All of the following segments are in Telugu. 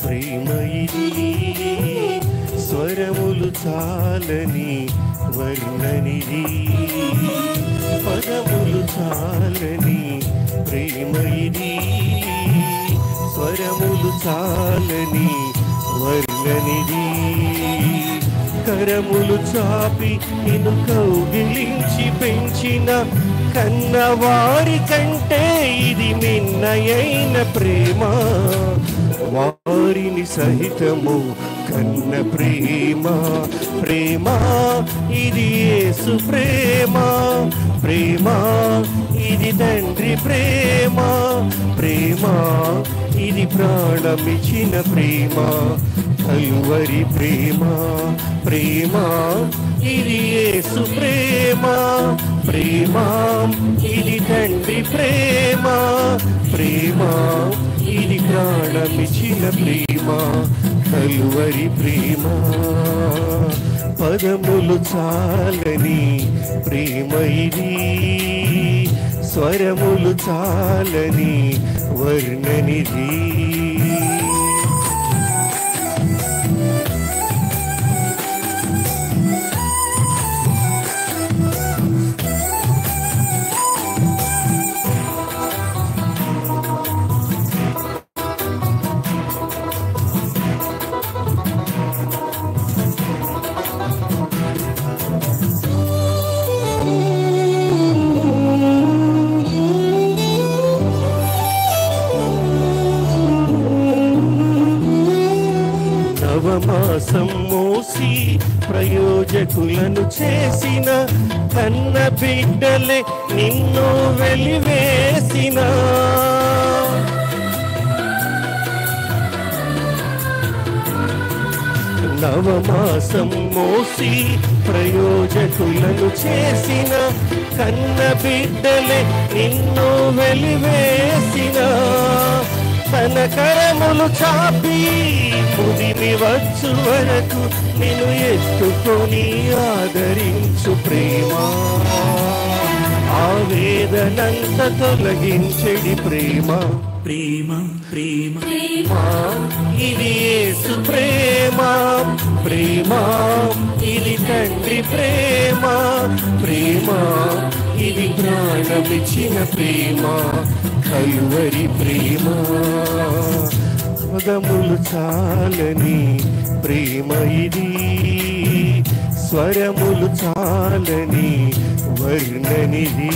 ప్రేమ ఇది స్వరములు చాలని వర్ణనిది పదములు చాలని ప్రేమ ఇది స్వరములు చాలని వర్ణనిది కరములు చాపి నిన్ను కౌగిలించి పెంచిన కన్నవారి కంటే ఇది మిన్నయైన ప్రేమ వారిని సహితము కన్న ప్రేమ ప్రేమ ఇది యేసు ప్రేమ ప్రేమ ఇది తండ్రి ప్రేమ ప్రేమ ఇది ప్రాణమిచ్చిన ప్రేమ కలువరి ప్రేమ ప్రేమ ఇది యేసు ప్రేమ ప్రేమ ఇది తండ్రి ప్రేమ ప్రేమ ఇది ప్రాణమిచ్చిన ప్రేమ కలువరి ప్రేమ పదములు చాలని ప్రేమ ఇది స్వరములు చాలని వర్ణనిది నవమాసం మోసి ప్రయోజకులను చేసిన కన్న బిడ్డలే నిన్ను వెలివేసిన నవమాసం మోసి ప్రయోజకులను చేసిన కన్న బిడ్డలే నిన్ను వెలివేసిన తన కరములు చాపి ముదిమి వచ్చు వరకు నిన్ను ఎత్తుకొని ఆదరించు ప్రేమ ఆవేదనంత తొలగించెడి ప్రేమ ప్రేమ ప్రేమ ఇది యేసు ప్రేమ ప్రేమ ఇది తండ్రి ప్రేమ ప్రేమ ఇది ప్రాణమిచ్చిన ప్రేమ కలువరి ప్రేమ పదములు చాలని ప్రేమ ఇది స్వరములు చాలని వర్ణనిది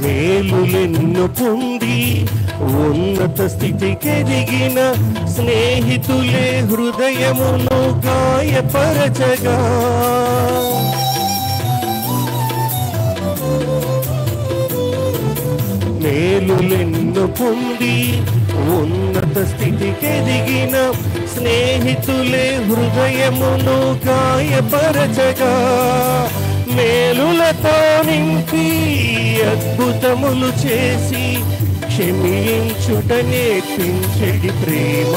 మేలులెన్ను పొంది ఉన్నత స్థితికెదిగిన స్నేహితులే హృదయమును గాయపరచగా మేలులెన్ను పొంది ఉన్నత స్థితికెదిగిన స్నేహితులే హృదయమును గాయపరచగా మేలులతో నింపి అద్భుతములు చేసి క్షమించుట నేర్పించెడి ప్రేమ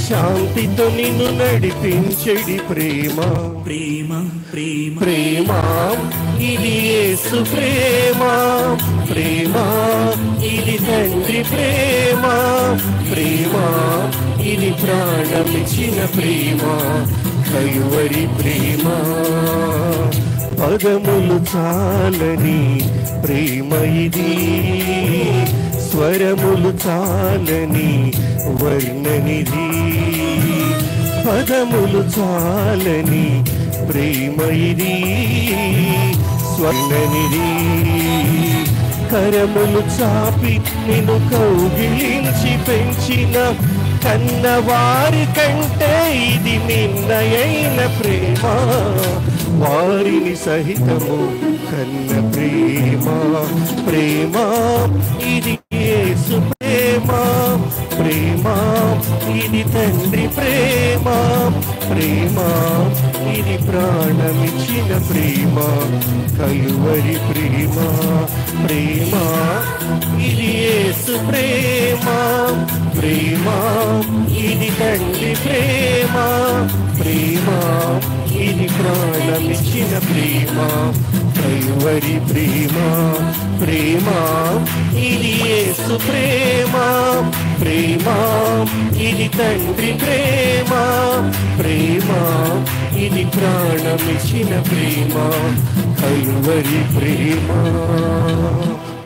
శాంతితో నిన్ను నడిపించెడి ప్రేమ ప్రేమ ప్రేమ ప్రేమ ఇది యేసు ప్రేమ ప్రేమ ఇది తండ్రి ప్రేమ ప్రేమ ఇది ప్రాణమిచ్చిన ప్రేమ కలువరి ప్రేమ పదములు చాలని ప్రేమ ఇది స్వరములు చాలని వర్ణనిది పదములు చాలని ప్రేమ ఇది స్వర్ణనిది కరములు చాపి నిన్ను కౌగిలించి పెంచిన కన్నవారి కంటే ఇది మిన్నయైన ప్రేమ వారిని సహితము కన్న ప్రేమ ప్రేమ ఇది యేసు ఇది తండ్రి ప్రేమ, ప్రేమ ఇది ప్రాణమిచ్చిన ప్రేమ, కలువరి ప్రేమ, ప్రేమ ఇది యేసు ప్రేమ, ప్రేమ ఇది తండ్రి ప్రేమ, ప్రేమ ఇది ప్రాణమిచ్చిన ప్రేమ, కలువరి ప్రేమ, ప్రేమ ఇది యేసు ప్రేమ, ప్రేమ ఇది తండ్రి ప్రేమ, ప్రేమ ఇది ప్రాణమిచ్చిన ప్రేమ, కలువరి ప్రేమ.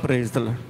Praise the lord.